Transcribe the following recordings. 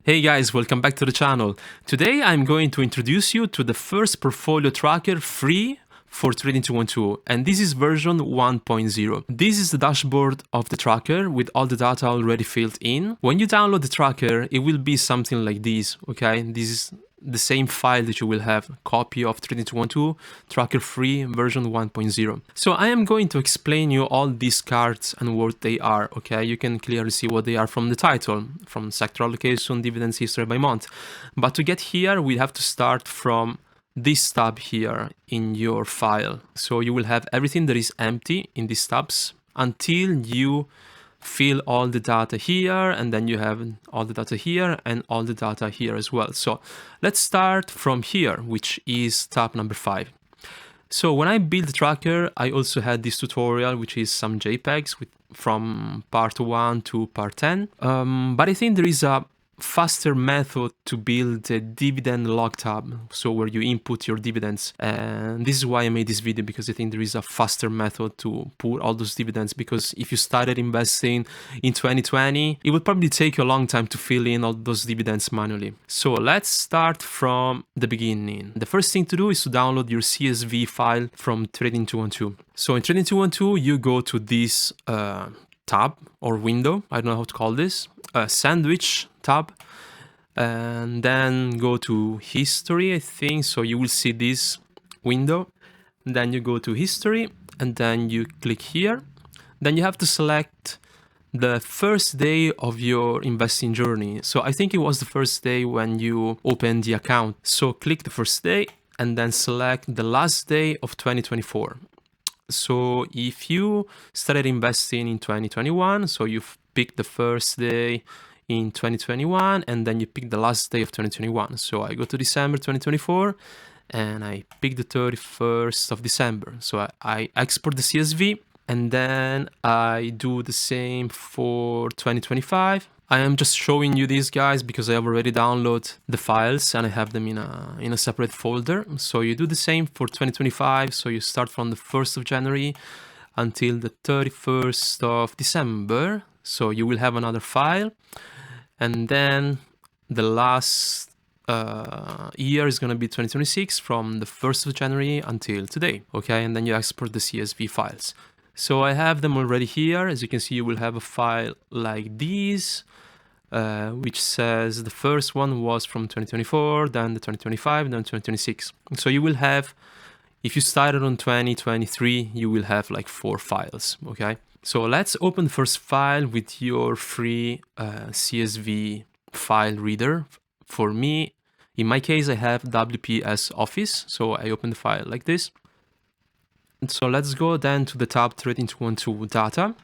Hey guys, welcome back to the channel. Today I'm going to introduce you to the first portfolio tracker free for Trading 212, and this is version 1.0. This is the dashboard of the tracker with all the data already filled in. When you download the tracker, it will be something like this, okay? This is the same file that you will have, copy of Trading 212 tracker free version 1.0. So I am going to explain you all these cards and what they are, okay? You can clearly see what they are from the title, from sector allocation, dividends history by month. But to get here, we have to start from this tab here in your file. So you will have everything that is empty in these tabs until you fill all the data here, and then you have all the data here and all the data here as well. So let's start from here, which is tab number 5. So when I built the tracker, I also had this tutorial, which is some JPEGs from part 1 to part 10. But I think there is a faster method to build a dividend log tab, so where you input your dividends, and this is why I made this video, because I think there is a faster method to put all those dividends, because if you started investing in 2020, it would probably take you a long time to fill in all those dividends manually. So let's start from the beginning. The first thing to do is to download your CSV file from Trading 212. So in Trading 212 you go to this tab or window, I don't know how to call this, sandwich tab, and then go to history, I think. So you will see this window, and then you go to history, and then you click here. Then you have to select the first day of your investing journey. So I think it was the first day when you opened the account. So click the first day and then select the last day of 2024. So if you started investing in 2021, so you've picked the first day in 2021 and then you pick the last day of 2021. So I go to December 2024 and I pick the 31st of December. So I export the CSV, and then I do the same for 2025. I am just showing you these guys because I have already downloaded the files and I have them in a separate folder. So you do the same for 2025. So you start from the 1st of January until the 31st of December. So you will have another file, and then the last year is going to be 2026 from the 1st of January until today. Okay, and then you export the CSV files. So I have them already here. As you can see, you will have a file like this, which says the first one was from 2024, then the 2025, then 2026. So you will have, if you started on 2023, you will have like 4 files, okay? So let's open the first file with your free CSV file reader. For me, in my case, I have WPS Office, so I open the file like this. So let's go then to the tab Trading 212 data.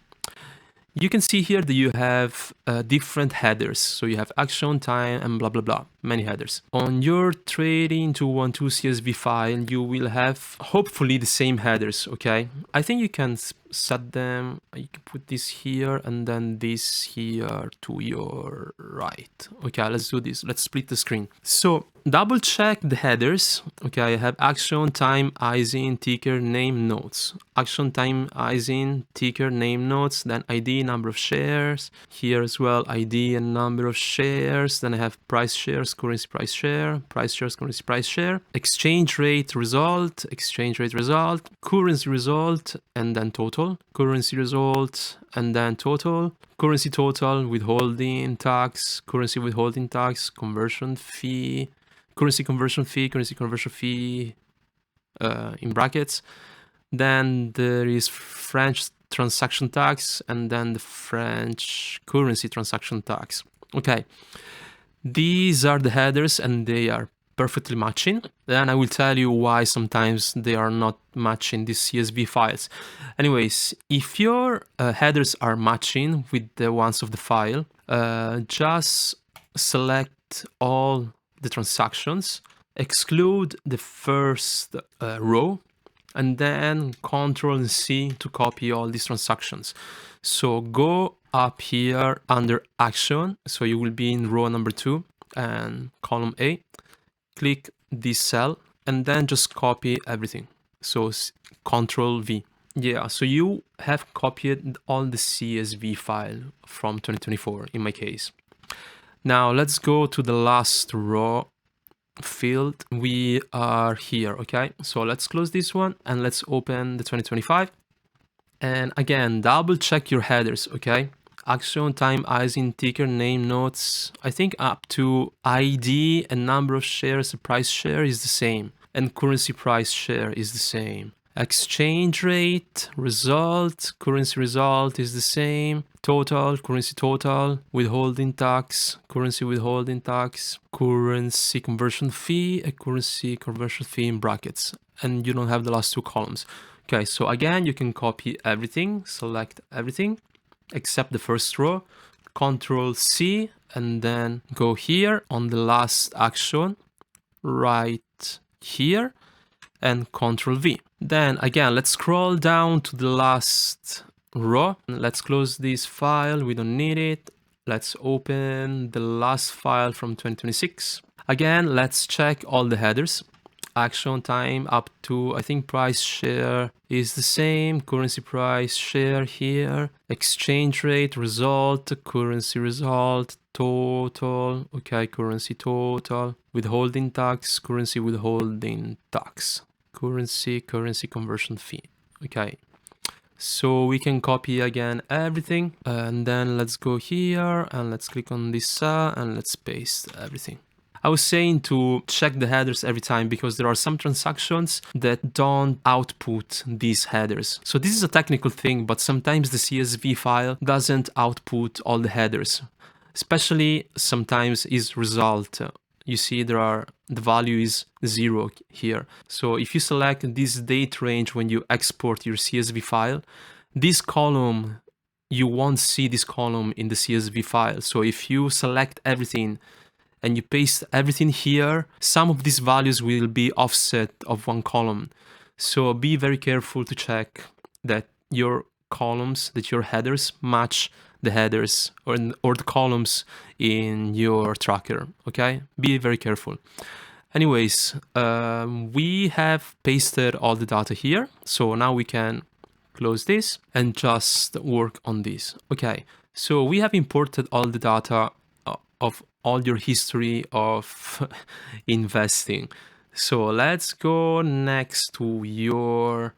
You can see here that you have different headers. So you have action, time, and blah, blah, blah, many headers. On your Trading 212 CSV file, you will have hopefully the same headers, okay? I think you can set them, you can put this here and then this here to your right. Okay, let's do this. Let's split the screen. So double check the headers. Okay, I have action, time, ISIN, ticker, name, notes. Action, time, ISIN, ticker, name, notes, then ID, number of shares. Here as well, ID and number of shares. Then I have price shares, currency price share, price shares, currency price share, exchange rate result, currency result, and then total, currency result, and then total, currency total, withholding tax, currency withholding tax, conversion fee, currency conversion fee, in brackets. Then there is French transaction tax, and then the French currency transaction tax. Okay, these are the headers and they are perfectly matching. Then I will tell you why sometimes they are not matching these CSV files. Anyways, if your headers are matching with the ones of the file, just select all the transactions, exclude the first row, and then Control and C to copy all these transactions. So go up here under action, so you will be in row number 2 and column A, click this cell and then just copy everything. So Control V. Yeah, so you have copied all the CSV file from 2024 in my case. Now let's go to the last row field. We are here, okay? So let's close this one and let's open the 2025. And again, double check your headers, okay? Action, time, ISIN, ticker, name, notes. I think up to ID and number of shares, the price share is the same. And currency price share is the same. Exchange rate, result, currency result is the same. Total, currency total, withholding tax, currency withholding tax, currency conversion fee, a currency conversion fee in brackets. And you don't have the last two columns. Okay, so again, you can copy everything, select everything, except the first row, Control C, and then go here on the last action, right here, and Control V. Then again, let's scroll down to the last row. Let's close this file, we don't need it. Let's open the last file from 2026. Again, let's check all the headers. Action time up to, I think price share is the same, currency price share here, exchange rate, result, currency result, total, okay, currency total, withholding tax, currency withholding tax, currency conversion fee, okay. So we can copy again everything, and then let's go here and let's click on this cell and let's paste everything. I was saying to check the headers every time because there are some transactions that don't output these headers. So this is a technical thing, but sometimes the CSV file doesn't output all the headers, especially sometimes is result. You see the value is 0 here. So if you select this date range when you export your CSV file, this column, you won't see this column in the CSV file. So if you select everything and you paste everything here, some of these values will be offset of one column. So be very careful to check that your columns, that your headers match the headers or the columns in your tracker, okay? Be very careful. Anyways, we have pasted all the data here. So now we can close this and just work on this. Okay, so we have imported all the data of all your history of investing. So let's go next to your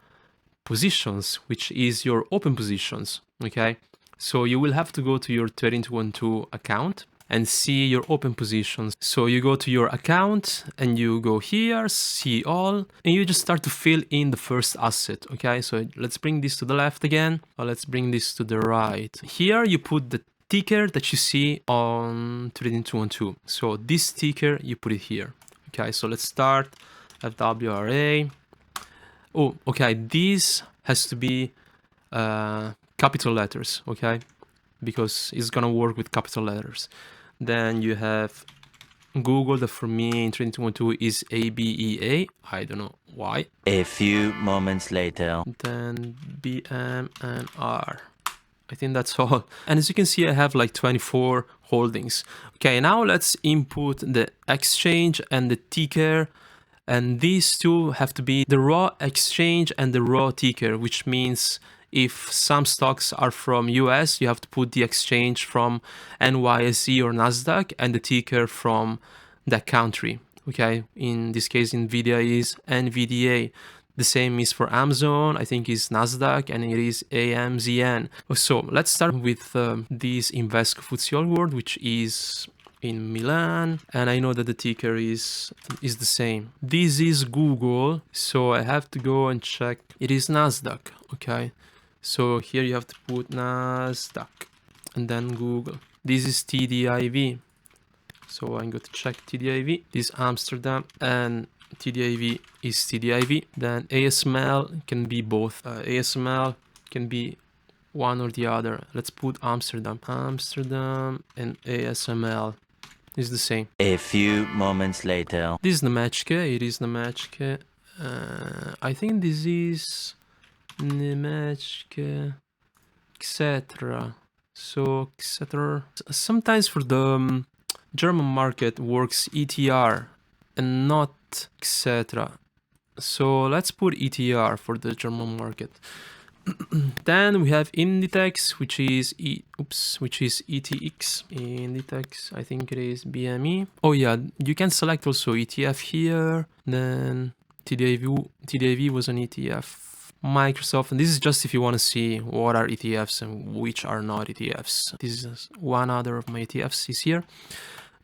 positions, which is your open positions, okay? So you will have to go to your 212 account and see your open positions. So you go to your account and you go here, see all, and you just start to fill in the first asset, okay? So let's bring this to the left again, or let's bring this to the right. Here you put the ticker that you see on T212. So this ticker, you put it here. Okay, so let's start FWRA. Oh, okay, this has to be capital letters, okay? Because it's gonna work with capital letters. Then you have Google, that for me in T212 is ABEA. I don't know why. A few moments later. Then BM and R. I think that's all. And as you can see, I have like 24 holdings. Okay, now let's input the exchange and the ticker. And these two have to be the raw exchange and the raw ticker, which means if some stocks are from US, you have to put the exchange from NYSE or NASDAQ and the ticker from that country. Okay, in this case, NVIDIA is NVDA. The same is for Amazon, I think is NASDAQ, and it is AMZN. So let's start with this Invesco FTSE All World, which is in Milan, and I know that the ticker is the same. This is Google, so I have to go and check. It is NASDAQ, okay? So here you have to put NASDAQ, and then Google. This is TDIV, so I'm going to check TDIV. This is Amsterdam, and TDIV is TDIV. Then ASML can be both. ASML can be one or the other. Let's put Amsterdam. Amsterdam and ASML is the same. A few moments later. This is Nemečke. It is Nemečke. I think this is Nemečke, etc. So, etc. Sometimes for the German market works ETR and not etc. So let's put ETR for the German market. Then we have Inditex, which is ETX. Inditex, I think it is BME. Oh yeah, you can select also ETF here. Then TDAV was an ETF. Microsoft, and this is just if you want to see what are ETFs and which are not ETFs. This is one other of my ETFs is here.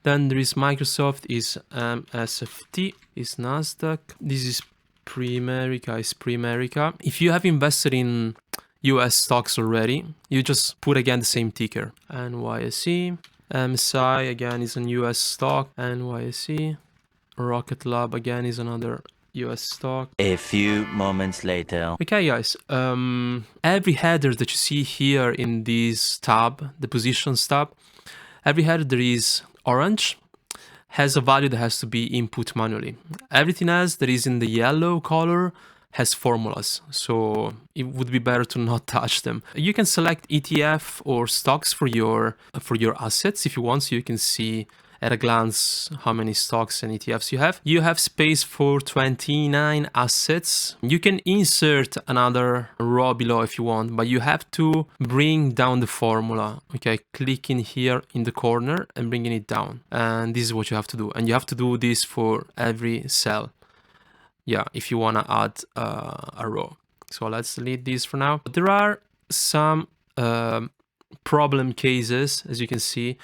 Then there is Microsoft, is SFT, is Nasdaq. This is Primerica, is Primerica. If you have invested in US stocks already, you just put again the same ticker. NYSE, MSI again is an US stock. NYSE, Rocket Lab again is another US stock. A few moments later. Okay, guys. Every header that you see here in this tab, the positions tab, every header that is orange has a value that has to be input manually. Everything else that is in the yellow color has formulas, so it would be better to not touch them. You can select ETF or stocks for your assets if you want, so you can see at a glance how many stocks and ETFs you have. You have space for 29 assets. You can insert another row below if you want, but you have to bring down the formula. Okay, clicking here in the corner and bringing it down. And this is what you have to do. And you have to do this for every cell. Yeah, if you want to add a row. So let's delete this for now. But there are some problem cases, as you can see.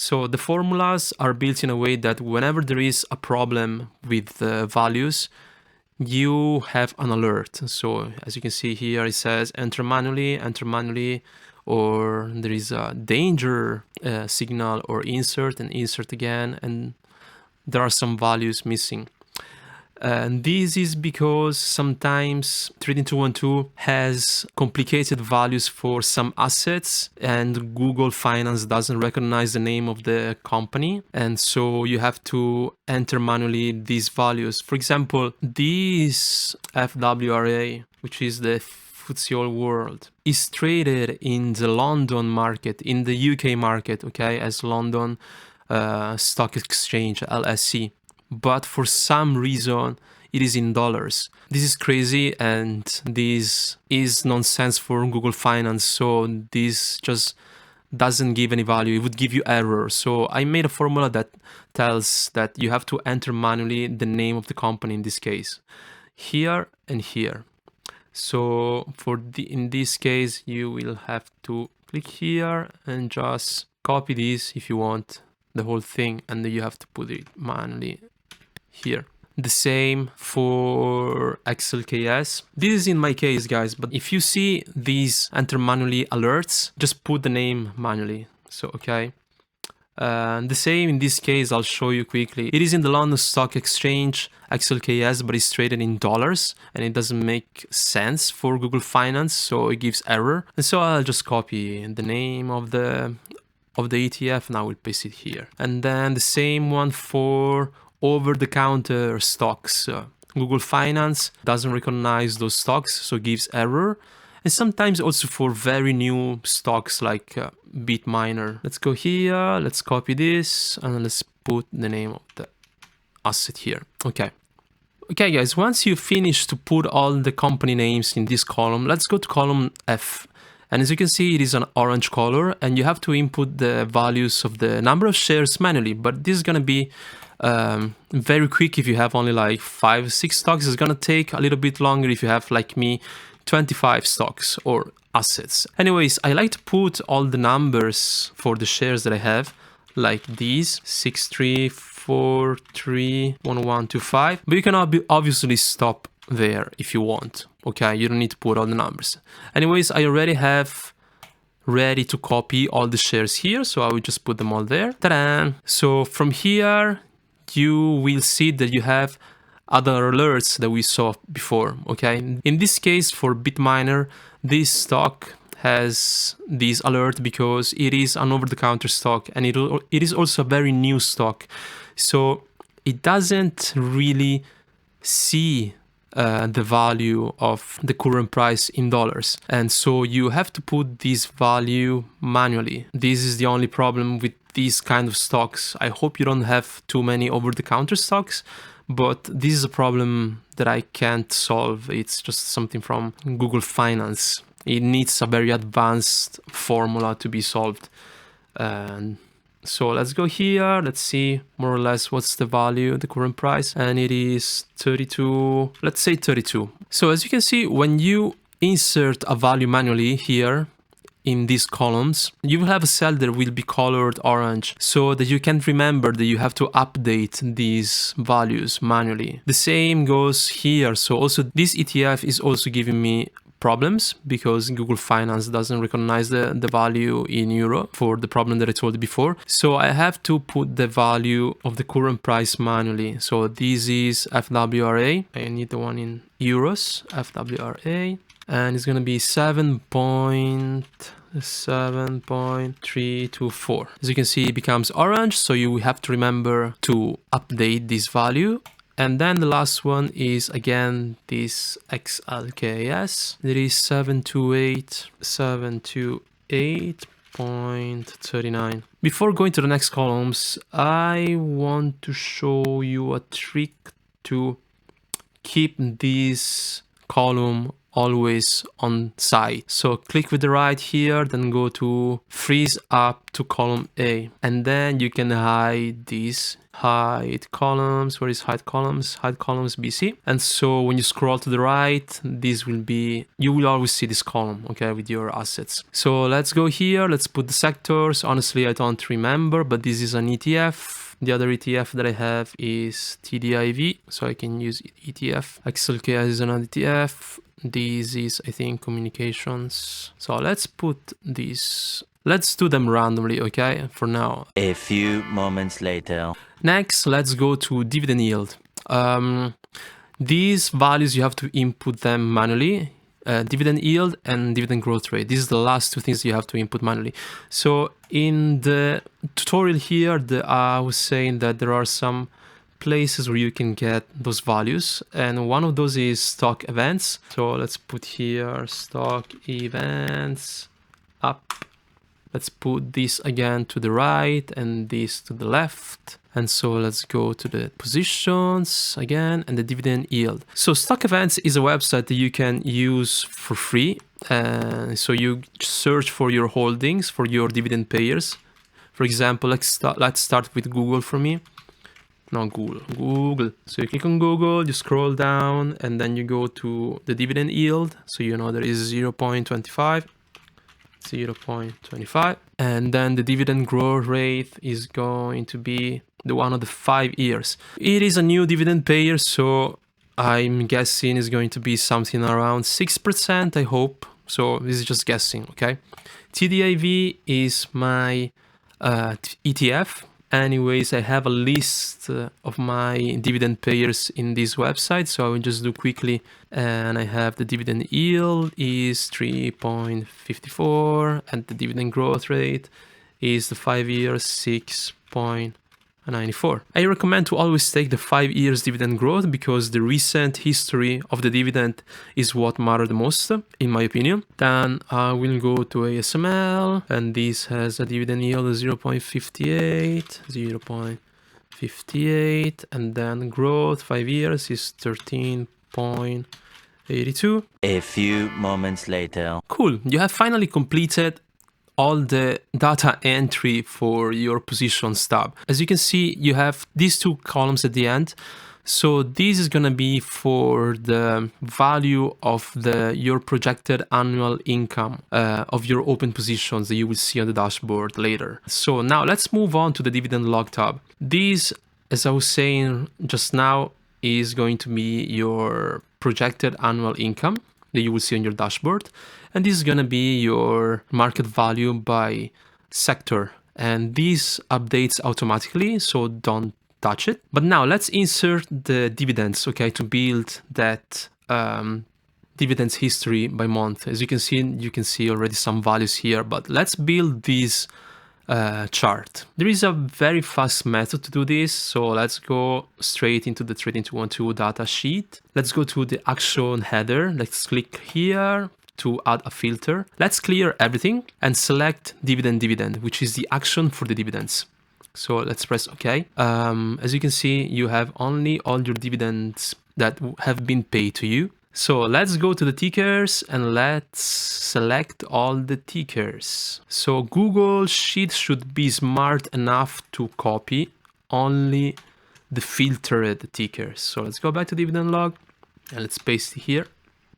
So the formulas are built in a way that whenever there is a problem with the values, you have an alert. So as you can see here, it says enter manually, or there is a danger signal, or insert and insert again, and there are some values missing. And this is because sometimes Trading 212 has complicated values for some assets and Google Finance doesn't recognize the name of the company. And so you have to enter manually these values. For example, this FWRA, which is the FTSE All World, is traded in the London market, in the UK market, okay, as London Stock Exchange, LSE. But for some reason it is in dollars. This is crazy and this is nonsense for Google Finance, so this just doesn't give any value. It would give you error. So I made a formula that tells that you have to enter manually the name of the company, in this case, here and here. So in this case you will have to click here and just copy this if you want the whole thing, and then you have to put it manually here. The same for XLKS. This is in my case, guys, but if you see these enter manually alerts, just put the name manually. So, okay. The same in this case, I'll show you quickly. It is in the London Stock Exchange, XLKS, but it's traded in dollars and it doesn't make sense for Google Finance, so it gives error. And so I'll just copy the name of the ETF, now we'll paste it here. And then the same one for over-the-counter stocks. Google Finance doesn't recognize those stocks, so gives error. And sometimes also for very new stocks like Bitminer. Let's go here, let's copy this, and let's put the name of the asset here. Okay. Okay, guys, once you finish to put all the company names in this column, let's go to column F. And as you can see, it is an orange color, and you have to input the values of the number of shares manually. But this is going to be very quick if you have only like 5 or 6 stocks. It's going to take a little bit longer if you have, like me, 25 stocks or assets. Anyways, I like to put all the numbers for the shares that I have, like these, 63431125. But you can obviously stop there if you want. Okay, you don't need to put all the numbers. Anyways, I already have ready to copy all the shares here, so I will just put them all there. Ta-da! So from here, you will see that you have other alerts that we saw before, okay? In this case, for Bitminer, this stock has this alert because it is an over-the-counter stock, and it is also a very new stock. So it doesn't really see the value of the current price in dollars, and so you have to put this value manually. This is the only problem with these kind of stocks. I hope you don't have too many over-the-counter stocks, but this is a problem that I can't solve. It's just something from Google Finance. it needs a very advanced formula to be solved. And so let's go here. Let's see more or less what's the value, the current price, and it is 32. Let's say 32. So as you can see, when you insert a value manually here in these columns, you will have a cell that will be colored orange so that you can remember that you have to update these values manually. The same goes here. So also this ETF is also giving me problems because Google Finance doesn't recognize the value in euro for the problem that I told you before. So I have to put the value of the current price manually. So this is FWRA. I need the one in euros, FWRA, and it's going to be 7.324. As you can see, it becomes orange. So you have to remember to update this value. And then the last one is again this XLKS. It is 728.39. Before going to the next columns, I want to show you a trick to keep this column always on site. So click with the right here, then go to freeze up to column A, and then you can hide these hide columns. Where is hide columns? Hide columns BC. And so when you scroll to the right, this will be, you will always see this column, okay, with your assets. So let's go here. Let's put the sectors. Honestly, I don't remember, but this is an ETF. The other ETF that I have is TDIV, so I can use ETF. XLKS is another ETF. This is, I think, communications. So let's put these. Let's do them randomly, okay, for now. A few moments later. Next, let's go to dividend yield. These values, you have to input them manually. Dividend yield and dividend growth rate. These are the last two things you have to input manually. So in the tutorial here, I was saying that there are some places where you can get those values, and one of those is stock events. So let's put here stock events up. Let's put this again to the right and this to the left. And so let's go to the positions again and the dividend yield. So stock events is a website that you can use for free. So you search for your holdings, for your dividend payers. For example, let's start with Google for me. No, Google. So you click on Google, you scroll down, and then you go to the dividend yield. So you know there is 0.25. 0.25, and then the dividend growth rate is going to be the one of the 5 years. It is a new dividend payer, so I'm guessing it's going to be something around 6%, I hope. So this is just guessing, okay? TDIV is my ETF. Anyways, I have a list of my dividend payers in this website, so I will just do quickly. And I have the dividend yield is 3.54, and the dividend growth rate is the 5 years 6.94. I recommend to always take the 5 years dividend growth because the recent history of the dividend is what matters the most, in my opinion. Then I will go to ASML, and this has a dividend yield of 0.58, 0.58, and then growth 5 years is 13.82. A few moments later. Cool, you have finally completed all the data entry for your positions tab. As you can see, you have these two columns at the end. So this is gonna be for the value of your projected annual income of your open positions that you will see on the dashboard later. So now let's move on to the dividend log tab. This, as I was saying just now, is going to be your projected annual income that you will see on your dashboard. And this is going to be your market value by sector. And this updates automatically, so don't touch it. But now let's insert the dividends, okay, to build that dividends history by month. As you can see already some values here, but let's build this chart. There is a very fast method to do this, so let's go straight into the Trading212 data sheet. Let's go to the action header. Let's click here to add a filter. Let's clear everything and select dividend, which is the action for the dividends. So let's press OK. As you can see, you have only all your dividends that have been paid to you. So let's go to the tickers and let's select all the tickers. So Google Sheet should be smart enough to copy only the filtered tickers. So let's go back to dividend log and let's paste it here.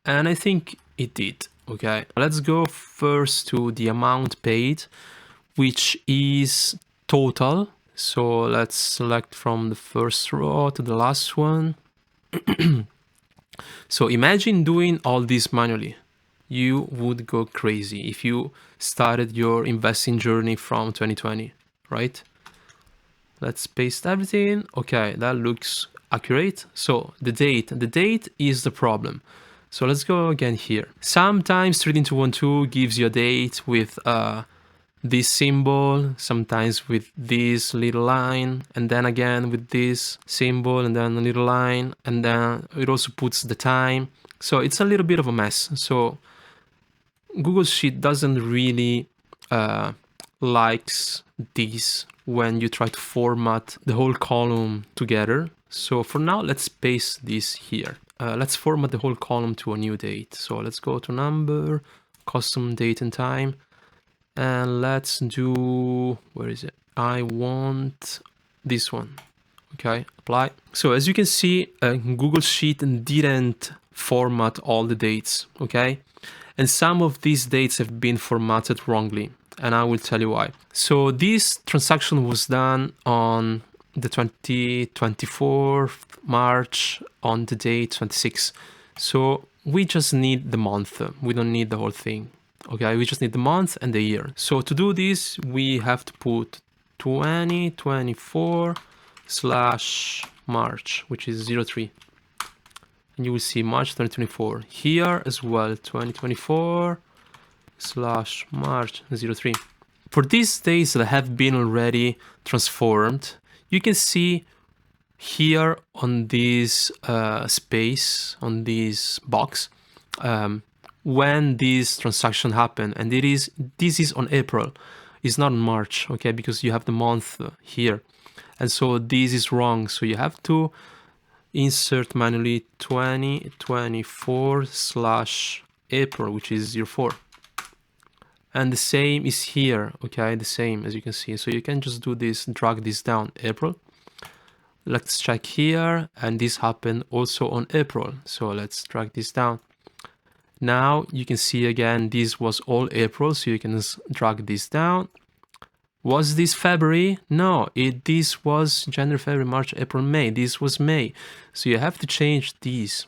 And I think it did. Okay, let's go first to the amount paid, which is total. So let's select from the first row to the last one. So imagine doing all this manually. You would go crazy if you started your investing journey from 2020, right? Let's paste everything. Okay, that looks accurate. So the date is the problem. So let's go again here. Sometimes Trading212 gives you a date with this symbol, sometimes with this little line, and then again with this symbol and then a little line, and then it also puts the time. So it's a little bit of a mess. So Google Sheet doesn't really likes this when you try to format the whole column together. So for now, let's paste this here. Let's format the whole column to a new date. So let's go to number, custom date and time. And let's do, where is it? I want this one. Okay, apply. So as you can see, Google Sheet didn't format all the dates, okay? And some of these dates have been formatted wrongly, and I will tell you why. So this transaction was done on the 24th March on the date 26. So we just need the month. We don't need the whole thing. Okay, we just need the month and the year. So to do this, we have to put 2024 slash March, which is 03. And you will see March 2024 here as well, 2024 slash March 03. For these days that have been already transformed, you can see here on this space, on this box, when this transaction happened, and this is on April, it's not on March, okay, because you have the month here, and so this is wrong. So you have to insert manually 2024 slash April, which is 04, and the same is here, okay, the same as you can see. So you can just do this, drag this down, April. Let's check here, and this happened also on April, so let's drag this down. Now you can see again, this was all April, so you can just drag this down. Was this February? No, this was January, February, March, April, May. This was May. So you have to change these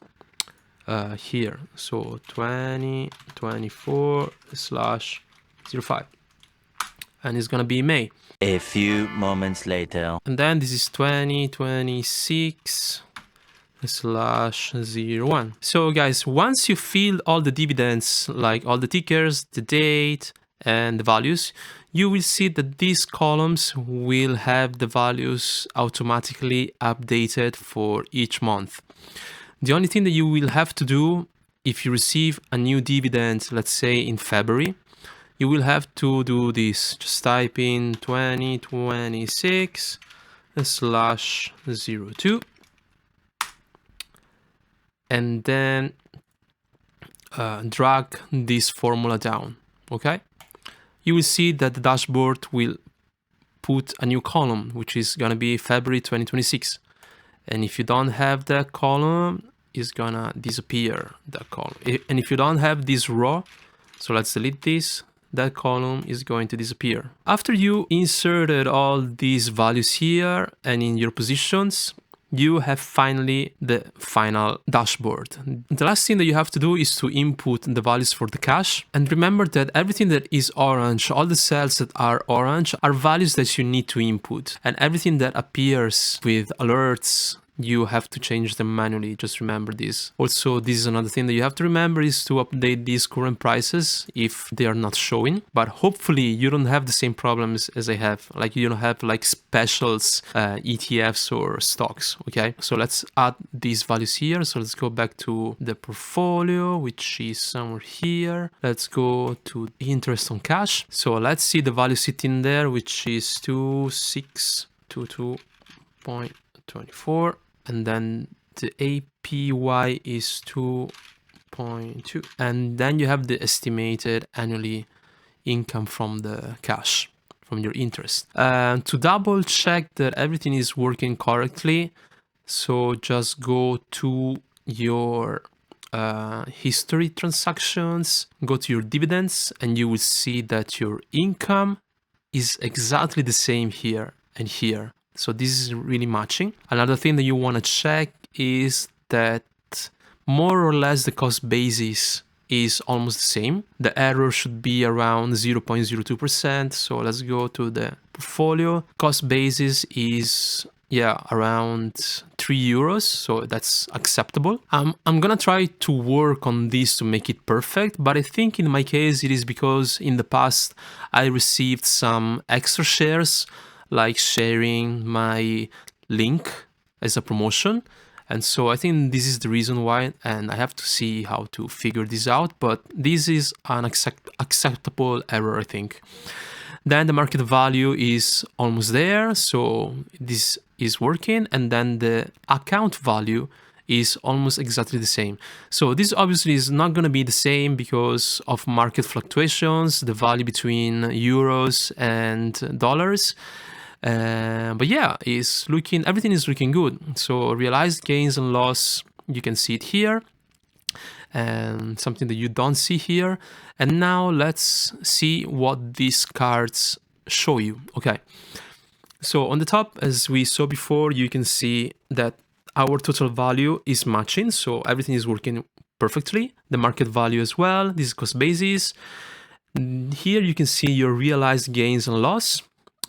here. So 2024 slash 05. And it's gonna be May. A few moments later. And then this is 2026 slash 01. So guys, once you fill all the dividends, like all the tickers, the date, and the values, you will see that these columns will have the values automatically updated for each month. The only thing that you will have to do if you receive a new dividend, let's say in February, you will have to do this. Just type in 2026 slash 02. And then drag this formula down, okay? You will see that the dashboard will put a new column, which is gonna be February 2026. And if you don't have that column, it's gonna disappear, that column. And if you don't have this row, so let's delete this, that column is going to disappear. After you inserted all these values here and in your positions, you have finally the final dashboard. The last thing that you have to do is to input the values for the cash. And remember that everything that is orange, all the cells that are orange, are values that you need to input. And everything that appears with alerts, you have to change them manually. Just remember this. Also, this is another thing that you have to remember, is to update these current prices if they are not showing. But hopefully you don't have the same problems as I have. Like you don't have like specials, ETFs or stocks. Okay, so let's add these values here. So let's go back to the portfolio, which is somewhere here. Let's go to interest on cash. So let's see the value sitting there, which is 2622.24. And then the APY is 2 0.2, and then you have the estimated annually income from the cash, from your interest. To double check that everything is working correctly, so just go to your history transactions, go to your dividends, and you will see that your income is exactly the same here and here. So this is really matching. Another thing that you want to check is that more or less the cost basis is almost the same. The error should be around 0.02%. So let's go to the portfolio. Cost basis is around 3 euros, so that's acceptable. I'm gonna try to work on this to make it perfect, but I think in my case it is because in the past I received some extra shares, like sharing my link as a promotion. And so I think this is the reason why, and I have to see how to figure this out, but this is an acceptable error, I think. Then the market value is almost there, so this is working, and then the account value is almost exactly the same. So this obviously is not going to be the same because of market fluctuations, the value between euros and dollars. But yeah, everything is looking good. So realized gains and loss, you can see it here, and something that you don't see here. And now let's see what these cards show you. Okay, so on the top, as we saw before, you can see that our total value is matching, so everything is working perfectly. The market value as well, this is cost basis. Here you can see your realized gains and loss.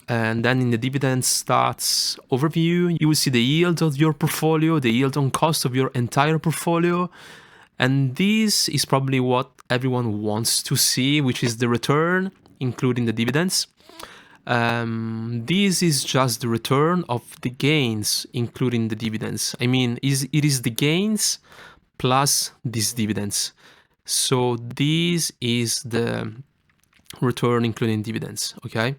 And then in the dividend stats overview, you will see the yield of your portfolio, the yield on cost of your entire portfolio. And this is probably what everyone wants to see, which is the return, including the dividends. This is just the return of the gains, including the dividends. I mean, it is the gains plus these dividends. So this is the return, including dividends, okay?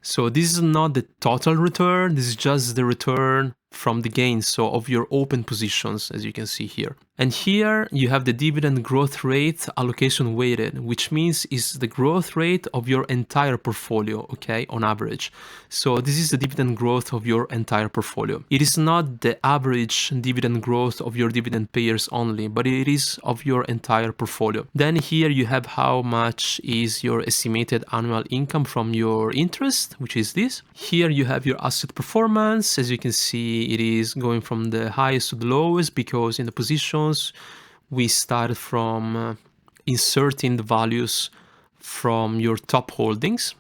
So this is not the total return, this is just the return from the gains, so of your open positions, as you can see here. And here you have the dividend growth rate allocation weighted, which means is the growth rate of your entire portfolio, okay, on average. So this is the dividend growth of your entire portfolio. It is not the average dividend growth of your dividend payers only, but it is of your entire portfolio. Then here you have how much is your estimated annual income from your interest, which is this. Here you have your asset performance. As you can see, it is going from the highest to the lowest because in the positions we started from inserting the values from your top holdings.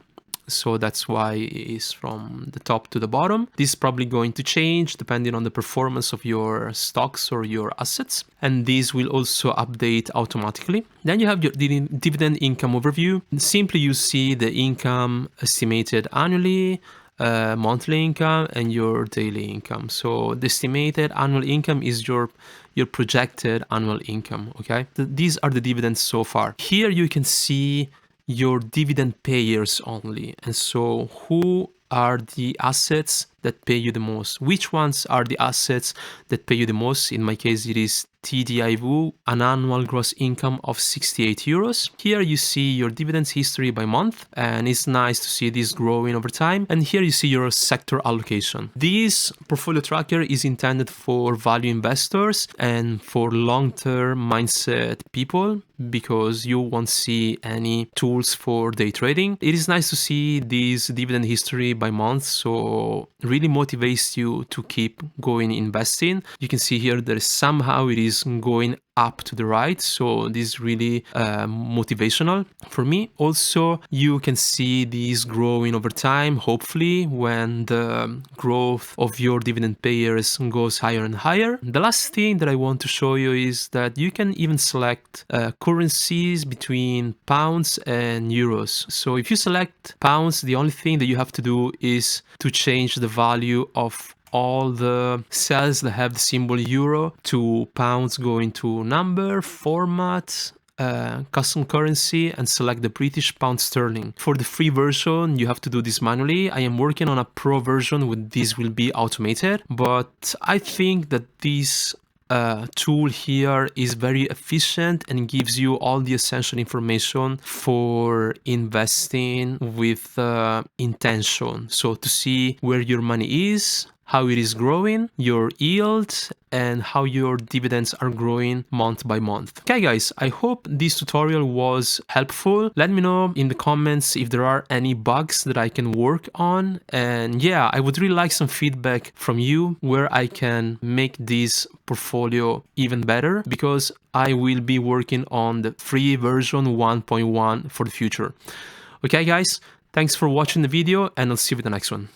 So that's why it's from the top to the bottom. This is probably going to change depending on the performance of your stocks or your assets. And this will also update automatically. Then you have your dividend income overview. Simply you see the income estimated annually, monthly income, and your daily income. So the estimated annual income is your projected annual income, okay? These are the dividends so far. Here you can see your dividend payers only. And so who are the assets that pay you the most? Which ones are the assets that pay you the most? In my case, it is T212, an annual gross income of 68 euros. Here you see your dividends history by month, and it's nice to see this growing over time. And here you see your sector allocation. This portfolio tracker is intended for value investors and for long-term mindset people, because you won't see any tools for day trading. It is nice to see this dividend history by month, so really motivates you to keep going investing. You can see here that somehow it is going up to the right, so this is really motivational for me. Also, you can see these growing over time, hopefully, when the growth of your dividend payers goes higher and higher. The last thing that I want to show you is that you can even select currencies between pounds and euros. So if you select pounds, the only thing that you have to do is to change the value of all the cells that have the symbol euro to pounds, go into number, format, custom currency, and select the British pound sterling. For the free version, you have to do this manually. I am working on a pro version where this will be automated, but I think that this tool here is very efficient and gives you all the essential information for investing with intention. So to see where your money is, how it is growing, your yield, and how your dividends are growing month by month. Okay guys, I hope this tutorial was helpful. Let me know in the comments if there are any bugs that I can work on. And yeah, I would really like some feedback from you where I can make this portfolio even better, because I will be working on the free version 1.1 for the future. Okay guys, thanks for watching the video and I'll see you in the next one.